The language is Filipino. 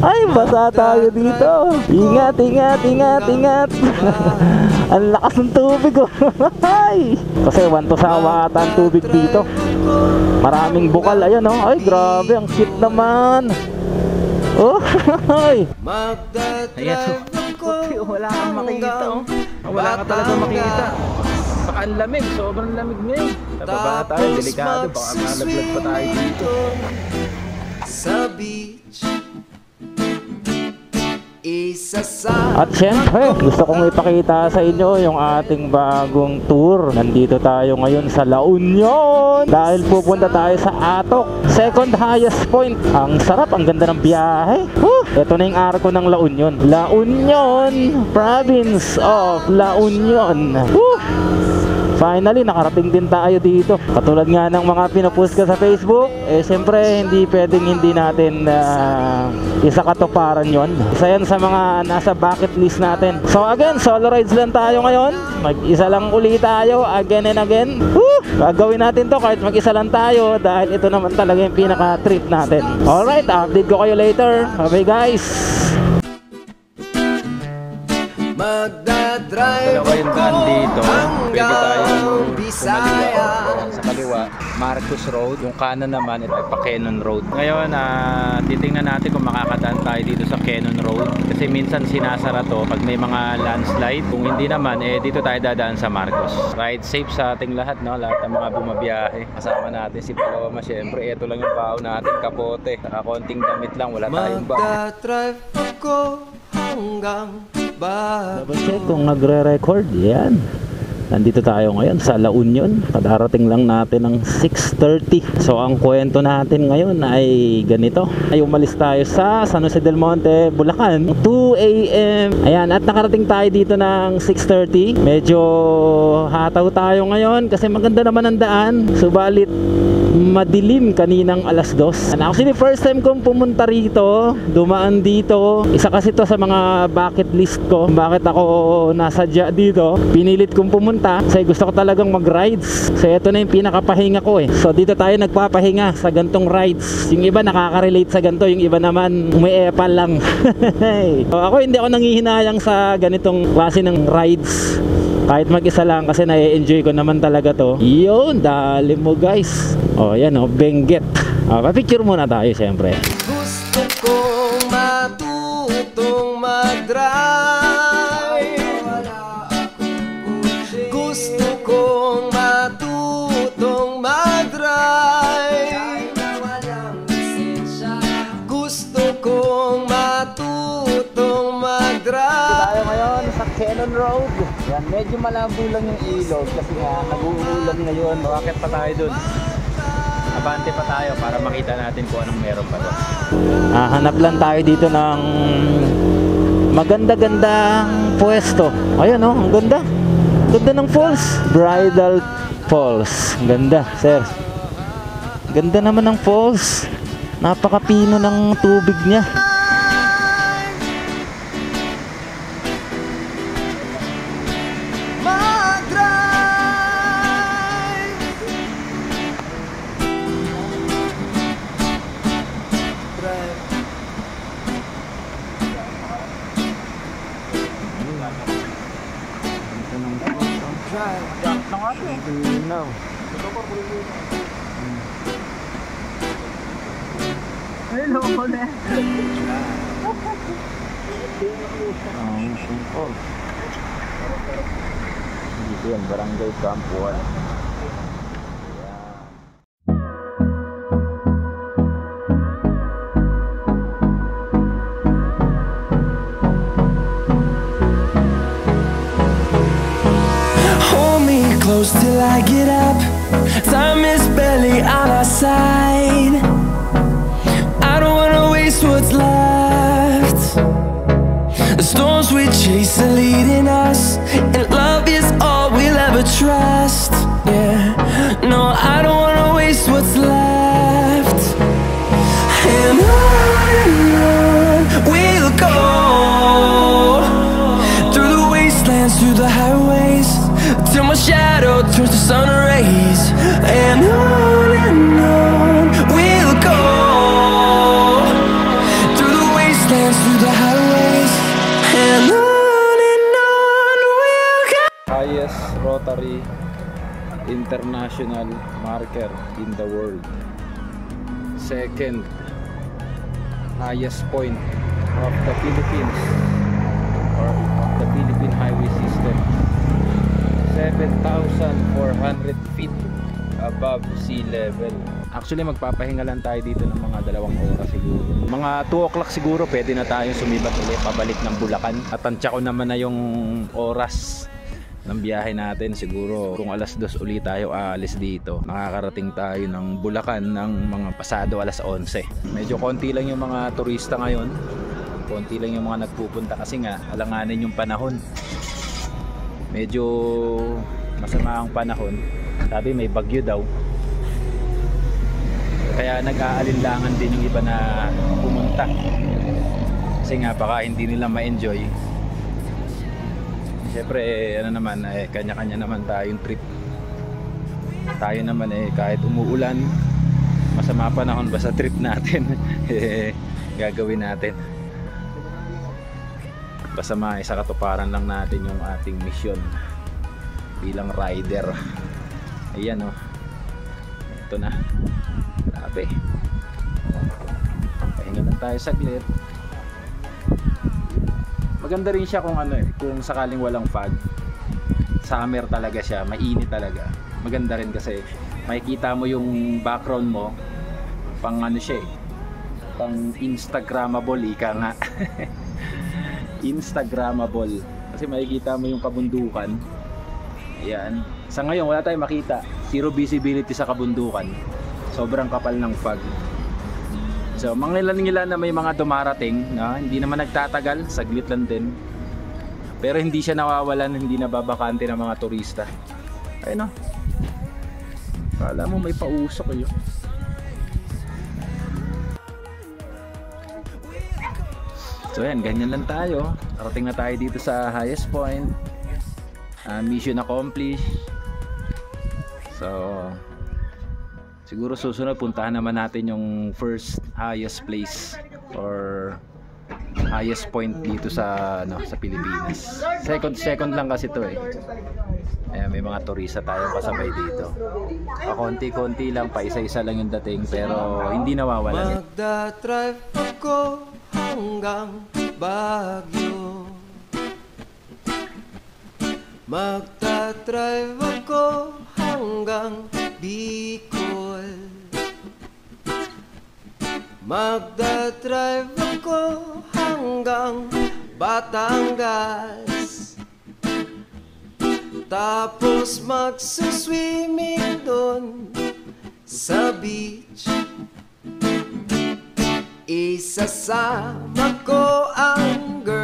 Ay, basa tayo dito. Ingat, ingat, ingat, ingat. Ang lakas ng tubig oh. Ay, kasi 1 to sawa ata ang tubig dito. Maraming bukal, ayan oh. Ay, grabe, ang cute naman. Oh, ay. Ayan oh. Wala kang makikita oh. Wala ka talaga makikita. Baka ang lamig, sobrang lamig ngayon. Nababa tayo, delikado, baka malaglag pa tayo dito. Sa beach, at syempre, gusto kong ipakita sa inyo yung ating bagong tour. Nandito tayo ngayon sa La Union dahil pupunta tayo sa Atok, second highest point. Ang sarap, ang ganda ng biyahe. Ito na yung arko ng La Union. La Union, province of La Union. Finally, nakarating din tayo dito. Katulad nga ng mga pinopost ko sa Facebook, eh syempre hindi pwedeng hindi natin isa katuparan yon. Isa yan sa mga nasa bucket list natin. So again, solo rides lang tayo ngayon. Mag-isa lang uli tayo again and again. Gagawin natin to kahit mag-isa lang tayo dahil ito naman talaga yung pinaka-trip natin. Alright, update ko kayo later. Bye guys! Magdadrive ako dito. Hanggang Bisaya. Sa kaliwa, Marcos Road. Yung kanan naman, ito ay pa Cannon Road. Ngayon, titingnan natin kung makakadaan tayo dito sa Cannon Road. Kasi minsan sinasara to pag may mga landslide. Kung hindi naman, eh dito tayo dadaan sa Marcos. Ride safe sa ating lahat, no? Lahat ng mga bumabiyahe. Kasama natin si Paloma, syempre. Ito lang yung pao natin, kapote. Saka konting damit lang, wala tayong bag. Magdadrive ako hanggang Double check kung nagre-record. Yan. Nandito tayo ngayon sa La Union. Kadarating lang natin ng 6:30. So ang kwento natin ngayon ay ganito. Ay umalis tayo sa San Jose del Monte, Bulacan 2 AM. Ayan, at nakarating tayo dito ng 6:30. Medyo hataw tayo ngayon kasi maganda naman ang daan. Subalit madilim kaninang 2:00. And actually first time kong pumunta rito, dumaan dito. Isa kasi to sa mga bucket list ko. Bakit ako nasadya dito? Pinilit kong pumunta kasi gusto ko talagang mag-rides. So ito na yung pinakapahinga ko eh. So dito tayo nagpapahinga sa gantong rides. Yung iba nakaka-relate sa ganito, yung iba naman umiepal lang. So ako hindi ako nanghihinayang sa ganitong klase ng rides. Kahit mag-isa lang kasi na-enjoy ko naman talaga to. Yun, dali mo guys. O yan o, Benguet. Pa-picture muna tayo syempre. Gusto kong matutong mag-drive. Gusto kong matutong mag-drive. Gusto kong matutong mag-drive. Tayo ngayon sa Cannon Road. Yan, medyo malabo lang yung ilog kasi nga nag-uulan ngayon. Bakit pa tayo dun? Abante pa tayo para makita natin kung anong meron pa doon. Hanap lang tayo dito ng maganda-gandang pwesto. Ayan o, ang ganda. Ganda ng falls. Bridal Falls. Ganda, sir. Ganda naman ng falls. Napakapino ng tubig niya. Hello, Kole. Dito yan, Barangay Campuan. Close till I get up. Time is barely on our side. I don't wanna waste what's left. The storms we chase are leading us, and love is all we'll ever trust. Yeah, no, I don't wanna waste what's left. And on we'll go, through the wastelands, through the highways, till my shadow turns to sun rays. And on we'll go, through the wastelands, dance through the highways, and on we'll go. Highest rotary international marker in the world. Second highest point of the Philippines or of the Philippine highway system. 7,400 feet above sea level. Actually magpapahinga lang tayo dito ng mga 2 oras siguro. Mga 2 o'clock siguro pwede na tayo sumibat ulit pabalik ng Bulacan. At tansya ko naman na yung oras ng biyahe natin. Siguro kung alas 2 ulit tayo aalis dito, makakarating tayo ng Bulacan ng mga pasado alas 11. Medyo konti lang yung mga turista ngayon, konti lang yung mga nagpupunta kasi nga alanganin yung panahon. Medyo masama ang panahon, sabi may bagyo daw, kaya nag-aalinlangan din yung iba na pumunta kasi nga baka hindi nila ma-enjoy. Siyempre ano naman, kanya-kanya naman tayong trip. Tayo naman kahit umuulan, masama panahon, basta trip natin gagawin natin. Basta sa katuparan lang natin yung ating mission bilang rider. Ayan o, ito na, grabe. Pahinga lang tayo saglit. Maganda rin siya kung kung sakaling walang fog. Summer talaga siya, mainit talaga. Maganda rin kasi makikita mo yung background mo, pang siya pang Instagrammable, ika nga. Instagrammable kasi makikita mo yung kabundukan. Ayan, sa ngayon wala tayong makita, zero visibility sa kabundukan, sobrang kapal ng fog. So mangilan-ngilan na may mga dumarating na hindi naman nagtatagal, saglit lang din, pero hindi siya nawawalan, hindi nababakante ng mga turista. Ayun o, kala mo may pausok yun. So yan, ganyan lang tayo. Parating na tayo dito sa highest point. Mission accomplished. So siguro susunod puntahan naman natin yung first highest place or highest point dito sa sa Pilipinas. Second lang kasi ito Ayan, may mga turista tayong kasabay dito. Pakonti-konti lang, pa isa-isa lang yung dating, pero hindi nawawalan. Magdadrive ako hanggang Baguio. Magdadrive ako hanggang Bicol. Magdadrive ako hanggang Batangas. Tapos magsuswimming doon sa beach. Isasama ko ang girl